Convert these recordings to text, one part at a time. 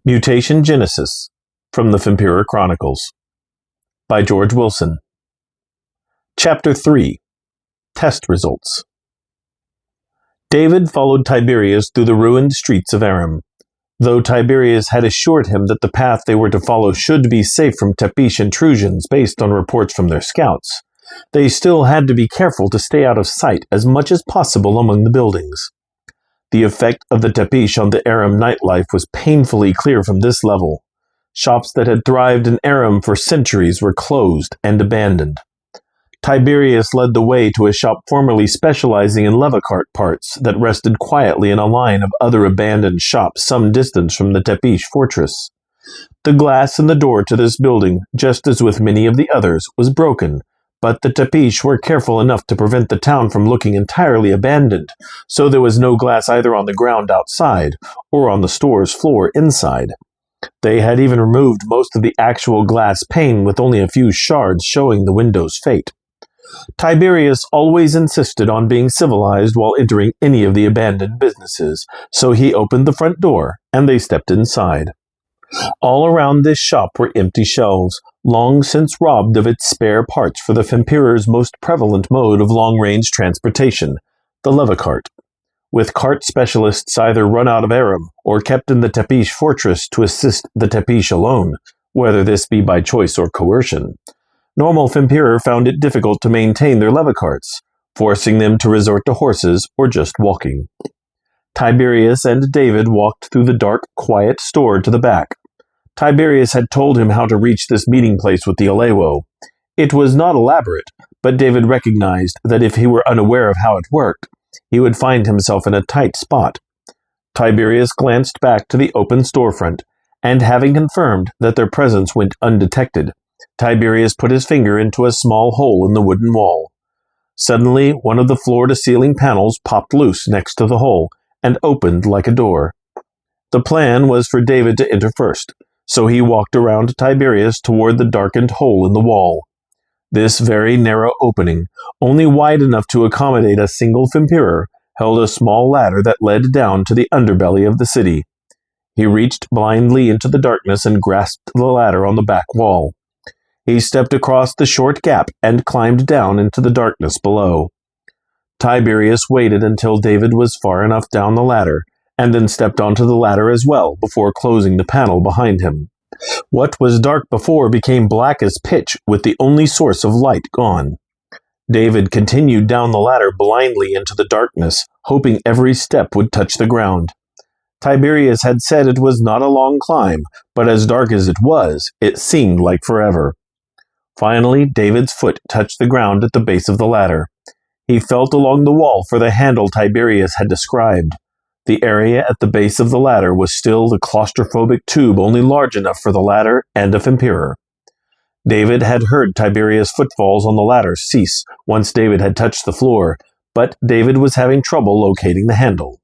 Mutation Genesis from the Fempiror Chronicles by George Willson. Chapter 3 Test Results. David followed Tiberius through the ruined streets of Aram. Though Tiberius had assured him that the path they were to follow should be safe from Tepish intrusions based on reports from their scouts, they still had to be careful to stay out of sight as much as possible among the buildings. The effect of the Tepish on the Aram nightlife was painfully clear from this level. Shops that had thrived in Aram for centuries were closed and abandoned. Tiberius led the way to a shop formerly specializing in levacart parts that rested quietly in a line of other abandoned shops some distance from the Tepish fortress. The glass in the door to this building, just as with many of the others, was broken, but the Tepish were careful enough to prevent the town from looking entirely abandoned, so there was no glass either on the ground outside or on the store's floor inside. They had even removed most of the actual glass pane with only a few shards showing the window's fate. Tiberius always insisted on being civilized while entering any of the abandoned businesses, so he opened the front door, and they stepped inside. All around this shop were empty shelves, long since robbed of its spare parts for the Fempiror's most prevalent mode of long-range transportation, the levacart, with cart specialists either run out of Aram or kept in the Tepish fortress to assist the Tepish alone, whether this be by choice or coercion. Normal Fempiror found it difficult to maintain their levacarts, forcing them to resort to horses or just walking. Tiberius and David walked through the dark, quiet store to the back. Tiberius had told him how to reach this meeting place with the Alewo. It was not elaborate, but David recognized that if he were unaware of how it worked, he would find himself in a tight spot. Tiberius glanced back to the open storefront, and having confirmed that their presence went undetected, Tiberius put his finger into a small hole in the wooden wall. Suddenly, one of the floor-to-ceiling panels popped loose next to the hole and opened like a door. The plan was for David to enter first, so he walked around Tiberius toward the darkened hole in the wall. This very narrow opening, only wide enough to accommodate a single Fempiror, held a small ladder that led down to the underbelly of the city. He reached blindly into the darkness and grasped the ladder on the back wall. He stepped across the short gap and climbed down into the darkness below. Tiberius waited until David was far enough down the ladder, and then stepped onto the ladder as well before closing the panel behind him. What was dark before became black as pitch, with the only source of light gone. David continued down the ladder blindly into the darkness, hoping every step would touch the ground. Tiberius had said it was not a long climb, but as dark as it was, it seemed like forever. Finally, David's foot touched the ground at the base of the ladder. He felt along the wall for the handle Tiberius had described. The area at the base of the ladder was still the claustrophobic tube only large enough for the ladder and a Fempiror. David had heard Tiberius' footfalls on the ladder cease once David had touched the floor, but David was having trouble locating the handle.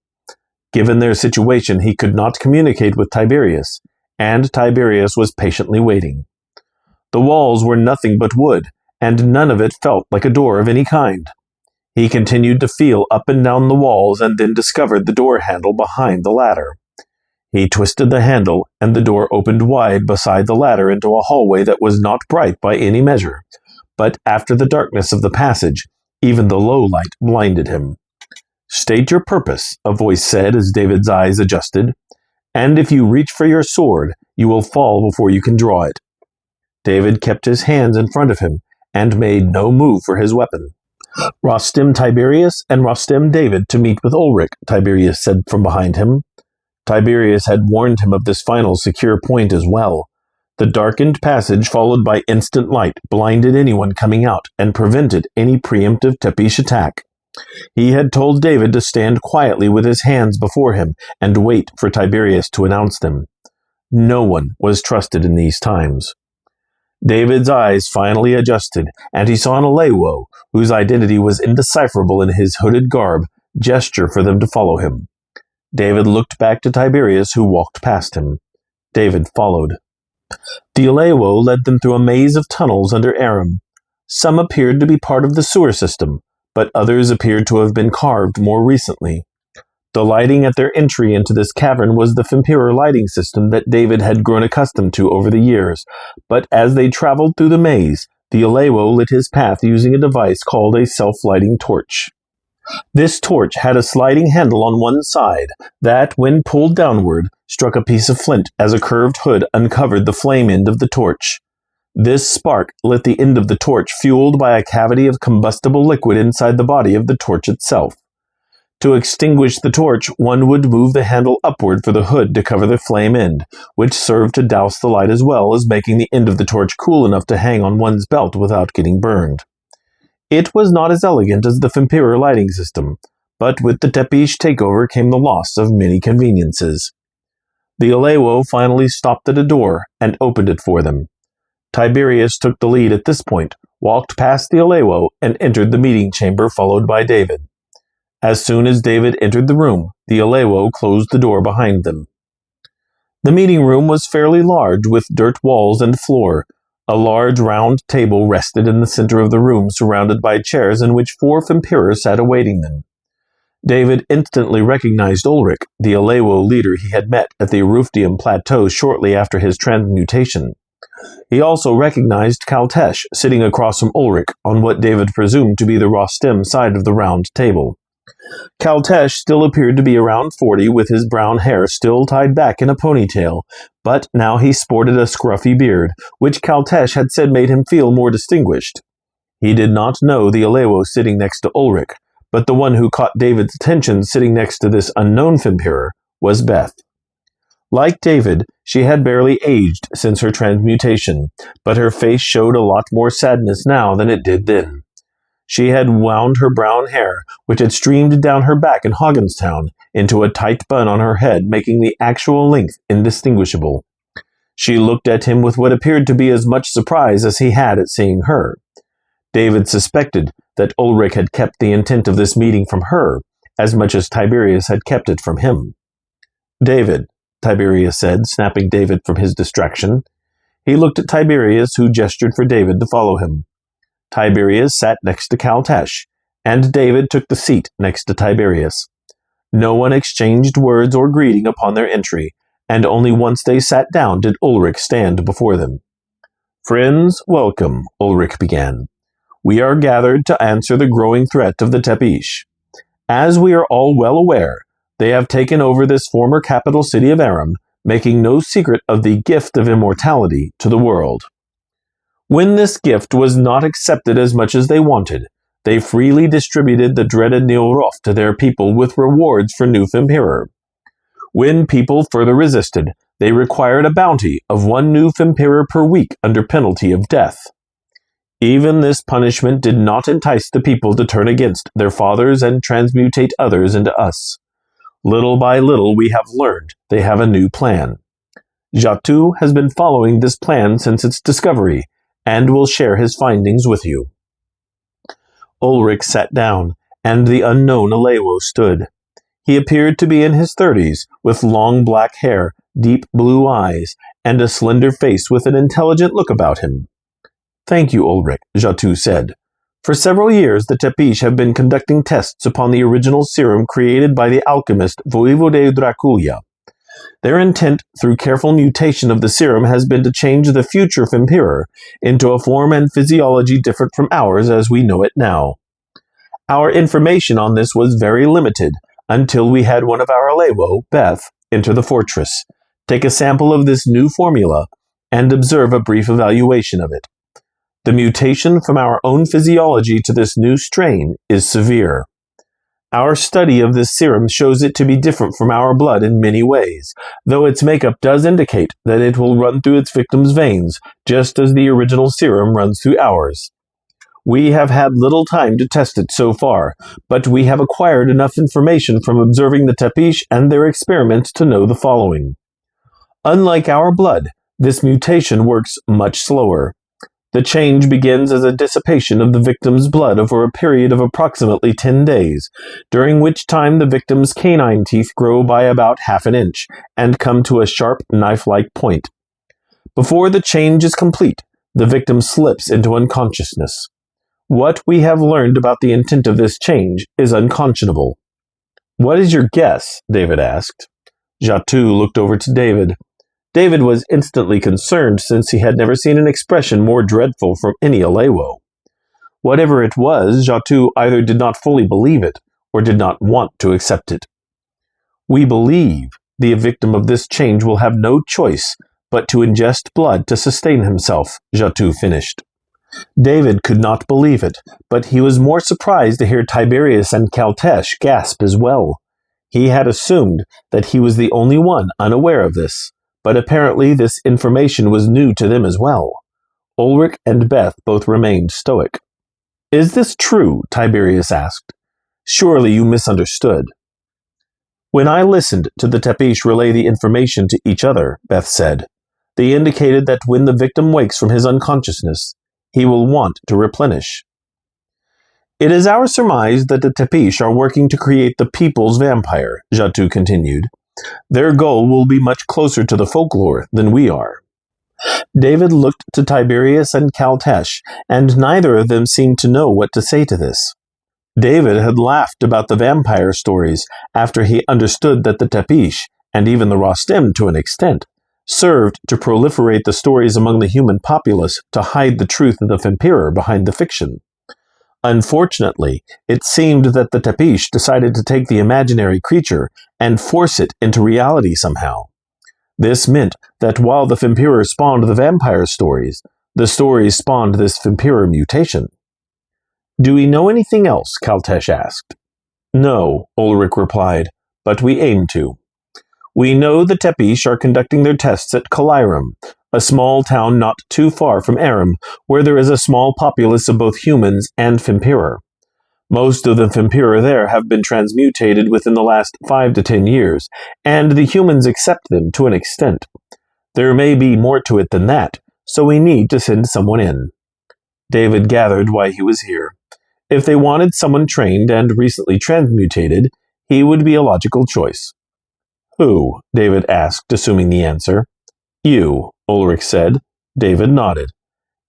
Given their situation, he could not communicate with Tiberius, and Tiberius was patiently waiting. The walls were nothing but wood, and none of it felt like a door of any kind. He continued to feel up and down the walls and then discovered the door handle behind the ladder. He twisted the handle, and the door opened wide beside the ladder into a hallway that was not bright by any measure, but after the darkness of the passage, even the low light blinded him. "State your purpose," a voice said as David's eyes adjusted, "and if you reach for your sword, you will fall before you can draw it." David kept his hands in front of him and made no move for his weapon. "Rostem Tiberius and Rostem David to meet with Ulrich," Tiberius said from behind him. Tiberius had warned him of this final secure point as well. The darkened passage followed by instant light blinded anyone coming out and prevented any preemptive Tepish attack. He had told David to stand quietly with his hands before him and wait for Tiberius to announce them. No one was trusted in these times. David's eyes finally adjusted, and he saw an Alewo, whose identity was indecipherable in his hooded garb, gesture for them to follow him. David looked back to Tiberius, who walked past him. David followed. The Alewo led them through a maze of tunnels under Aram. Some appeared to be part of the sewer system, but others appeared to have been carved more recently. The lighting at their entry into this cavern was the Fempiror lighting system that David had grown accustomed to over the years, but as they traveled through the maze, the Alewo lit his path using a device called a self-lighting torch. This torch had a sliding handle on one side that, when pulled downward, struck a piece of flint as a curved hood uncovered the flame end of the torch. This spark lit the end of the torch, fueled by a cavity of combustible liquid inside the body of the torch itself. To extinguish the torch, one would move the handle upward for the hood to cover the flame end, which served to douse the light as well as making the end of the torch cool enough to hang on one's belt without getting burned. It was not as elegant as the Fempiror lighting system, but with the Tepish takeover came the loss of many conveniences. The Alewo finally stopped at a door and opened it for them. Tiberius took the lead at this point, walked past the Alewo, and entered the meeting chamber followed by David. As soon as David entered the room, the Alewo closed the door behind them. The meeting room was fairly large, with dirt walls and floor. A large round table rested in the center of the room, surrounded by chairs in which 4 Fempirors sat awaiting them. David instantly recognized Ulrich, the Alewo leader he had met at the Erufdium Plateau shortly after his transmutation. He also recognized Kaltesh sitting across from Ulrich on what David presumed to be the Rostem side of the round table. Kaltesh still appeared to be around 40, with his brown hair still tied back in a ponytail, but now he sported a scruffy beard, which Kaltesh had said made him feel more distinguished. He did not know the Alewo sitting next to Ulrich, but the one who caught David's attention sitting next to this unknown Fempiror was Beth. Like David, she had barely aged since her transmutation, but her face showed a lot more sadness now than it did then. She had wound her brown hair, which had streamed down her back in Hoggenstown, into a tight bun on her head, making the actual length indistinguishable. She looked at him with what appeared to be as much surprise as he had at seeing her. David suspected that Ulrich had kept the intent of this meeting from her, as much as Tiberius had kept it from him. "David," Tiberius said, snapping David from his distraction. He looked at Tiberius, who gestured for David to follow him. Tiberius sat next to Kaltesh, and David took the seat next to Tiberius. No one exchanged words or greeting upon their entry, and only once they sat down did Ulrich stand before them. "Friends, welcome," Ulrich began. "We are gathered to answer the growing threat of the Tepish. As we are all well aware, they have taken over this former capital city of Aram, making no secret of the gift of immortality to the world. When this gift was not accepted as much as they wanted, they freely distributed the dreaded Neoroth to their people with rewards for new Fempiror. When people further resisted, they required a bounty of 1 new Fempiror per week under penalty of death. Even this punishment did not entice the people to turn against their fathers and transmutate others into us. Little by little we have learned they have a new plan. Jatu has been following this plan since its discovery, and will share his findings with you." Ulrich sat down, and the unknown Alewo stood. He appeared to be in his 30s, with long black hair, deep blue eyes, and a slender face with an intelligent look about him. "Thank you, Ulrich," Jatu said. "For several years the Tepish have been conducting tests upon the original serum created by the alchemist Voivode Draculia. Their intent, through careful mutation of the serum, has been to change the future Fempiror into a form and physiology different from ours as we know it now. Our information on this was very limited until we had one of our Alewo, Beth, enter the fortress, take a sample of this new formula, and observe a brief evaluation of it. The mutation from our own physiology to this new strain is severe. Our study of this serum shows it to be different from our blood in many ways, though its makeup does indicate that it will run through its victim's veins, just as the original serum runs through ours. We have had little time to test it so far, but we have acquired enough information from observing the Tepish and their experiments to know the following. Unlike our blood, this mutation works much slower. The change begins as a dissipation of the victim's blood over a period of approximately 10 days, during which time the victim's canine teeth grow by about half an inch and come to a sharp knife-like point. Before the change is complete, the victim slips into unconsciousness. What we have learned about the intent of this change is unconscionable. "What is your guess?" David asked. Jatu looked over to David. David was instantly concerned since he had never seen an expression more dreadful from any Alewo. Whatever it was, Jatu either did not fully believe it or did not want to accept it. "We believe the victim of this change will have no choice but to ingest blood to sustain himself," Jatu finished. David could not believe it, but he was more surprised to hear Tiberius and Caltesh gasp as well. He had assumed that he was the only one unaware of this, but apparently this information was new to them as well. Ulrich and Beth both remained stoic. "Is this true?" Tiberius asked. "Surely you misunderstood." "When I listened to the Tepish relay the information to each other," Beth said, "they indicated that when the victim wakes from his unconsciousness, he will want to replenish." "It is our surmise that the Tepish are working to create the people's vampire," Jatu continued. "Their goal will be much closer to the folklore than we are." David looked to Tiberius and Caltesh, and neither of them seemed to know what to say to this. David had laughed about the vampire stories after he understood that the Tepish, and even the Rostem to an extent, served to proliferate the stories among the human populace to hide the truth of the Fempiror behind the fiction. Unfortunately, it seemed that the Tepish decided to take the imaginary creature and force it into reality somehow. This meant that while the Fempiror spawned the vampire stories, the stories spawned this Fempiror mutation. "Do we know anything else?" Caltesh asked. "No," Ulrich replied, "but we aim to. We know the Tepish are conducting their tests at Kalirum, a small town not too far from Aram, where there is a small populace of both humans and Fempiror. Most of the Fempiror there have been transmutated within the last 5 to 10 years, and the humans accept them to an extent. There may be more to it than that, so we need to send someone in." David gathered why he was here. If they wanted someone trained and recently transmutated, he would be a logical choice. "Who?" David asked, assuming the answer. "You," Ulrich said. David nodded.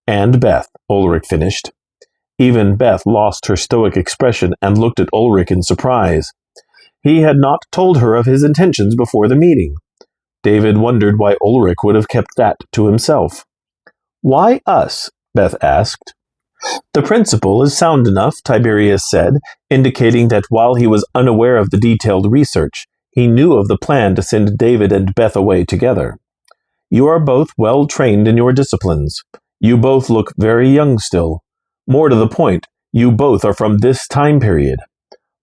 "And Beth," Ulrich finished. Even Beth lost her stoic expression and looked at Ulrich in surprise. He had not told her of his intentions before the meeting. David wondered why Ulrich would have kept that to himself. "Why us?" Beth asked. "The principle is sound enough," Tiberius said, indicating that while he was unaware of the detailed research, he knew of the plan to send David and Beth away together. "You are both well trained in your disciplines. You both look very young still. More to the point, you both are from this time period.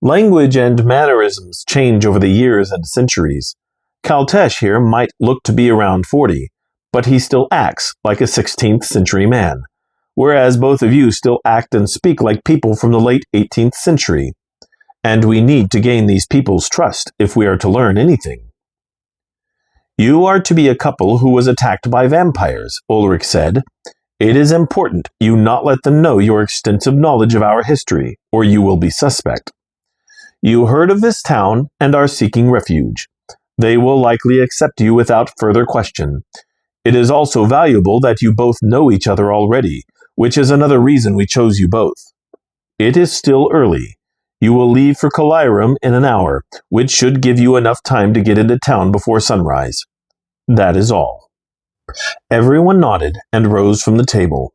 Language and mannerisms change over the years and centuries. Caltesh here might look to be around 40, but he still acts like a 16th century man, whereas both of you still act and speak like people from the late 18th century. And we need to gain these people's trust if we are to learn anything." "You are to be a couple who was attacked by vampires," Ulrich said. "It is important you not let them know your extensive knowledge of our history, or you will be suspect. You heard of this town and are seeking refuge. They will likely accept you without further question. It is also valuable that you both know each other already, which is another reason we chose you both. It is still early. You will leave for Kalirum in an hour, which should give you enough time to get into town before sunrise. That is all." Everyone nodded and rose from the table.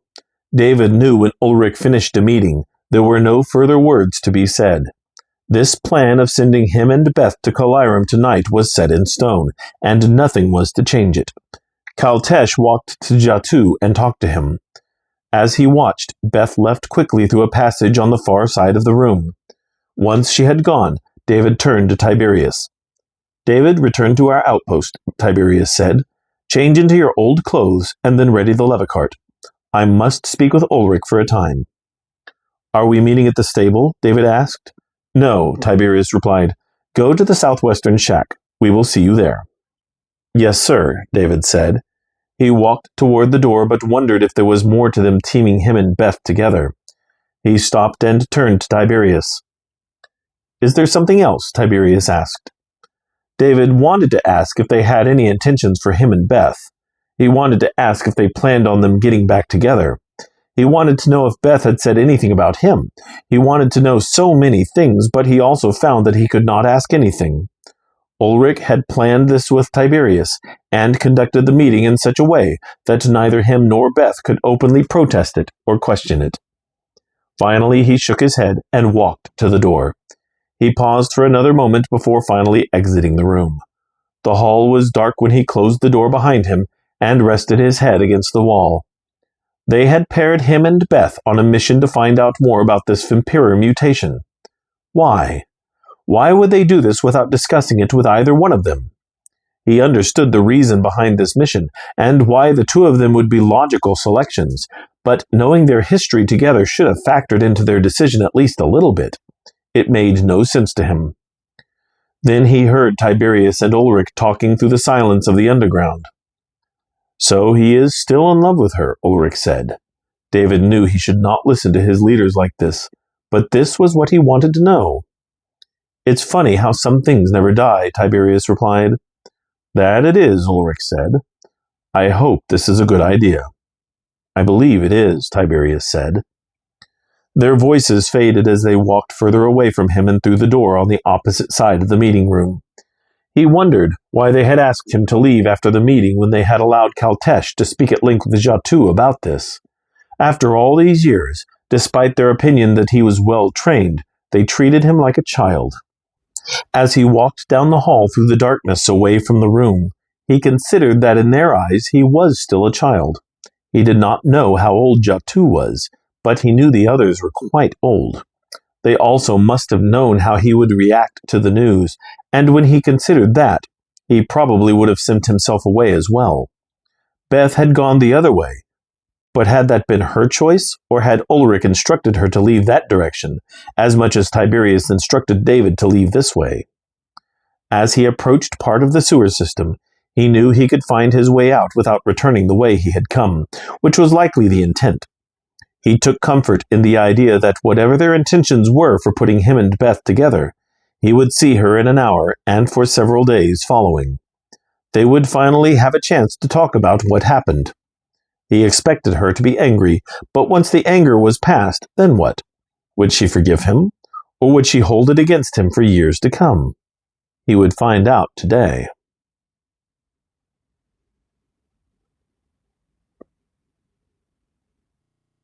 David knew when Ulrich finished a meeting, there were no further words to be said. This plan of sending him and Beth to Kalirum tonight was set in stone, and nothing was to change it. Caltesh walked to Jatu and talked to him. As he watched, Beth left quickly through a passage on the far side of the room. Once she had gone, David turned to Tiberius. "David, return to our outpost," Tiberius said. "Change into your old clothes, and then ready the levicart. I must speak with Ulrich for a time." "Are we meeting at the stable?" David asked. "No," Tiberius replied. "Go to the southwestern shack. We will see you there." "Yes, sir," David said. He walked toward the door, but wondered if there was more to them teaming him and Beth together. He stopped and turned to Tiberius. "Is there something else?" Tiberius asked. David wanted to ask if they had any intentions for him and Beth. He wanted to ask if they planned on them getting back together. He wanted to know if Beth had said anything about him. He wanted to know so many things, but he also found that he could not ask anything. Ulrich had planned this with Tiberius, and conducted the meeting in such a way that neither him nor Beth could openly protest it or question it. Finally, he shook his head and walked to the door. He paused for another moment before finally exiting the room. The hall was dark when he closed the door behind him and rested his head against the wall. They had paired him and Beth on a mission to find out more about this Fempiror mutation. Why? Why would they do this without discussing it with either one of them? He understood the reason behind this mission, and why the two of them would be logical selections, but knowing their history together should have factored into their decision at least a little bit. It made no sense to him. Then he heard Tiberius and Ulrich talking through the silence of the underground. "So he is still in love with her," Ulrich said. David knew he should not listen to his leaders like this, but this was what he wanted to know. "It's funny how some things never die," Tiberius replied. "That it is," Ulrich said. "I hope this is a good idea." "I believe it is," Tiberius said. Their voices faded as they walked further away from him and through the door on the opposite side of the meeting room. He wondered why they had asked him to leave after the meeting when they had allowed Kaltesh to speak at length with Jatu about this. After all these years, despite their opinion that he was well trained, they treated him like a child. As he walked down the hall through the darkness away from the room, he considered that in their eyes he was still a child. He did not know how old Jatu was, but he knew the others were quite old. They also must have known how he would react to the news, and when he considered that, he probably would have sent himself away as well. Beth had gone the other way, but had that been her choice, or had Ulrich instructed her to leave that direction, as much as Tiberius instructed David to leave this way? As he approached part of the sewer system, he knew he could find his way out without returning the way he had come, which was likely the intent. He took comfort in the idea that whatever their intentions were for putting him and Beth together, he would see her in an hour and for several days following. They would finally have a chance to talk about what happened. He expected her to be angry, but once the anger was past, then what? Would she forgive him, or would she hold it against him for years to come? He would find out today.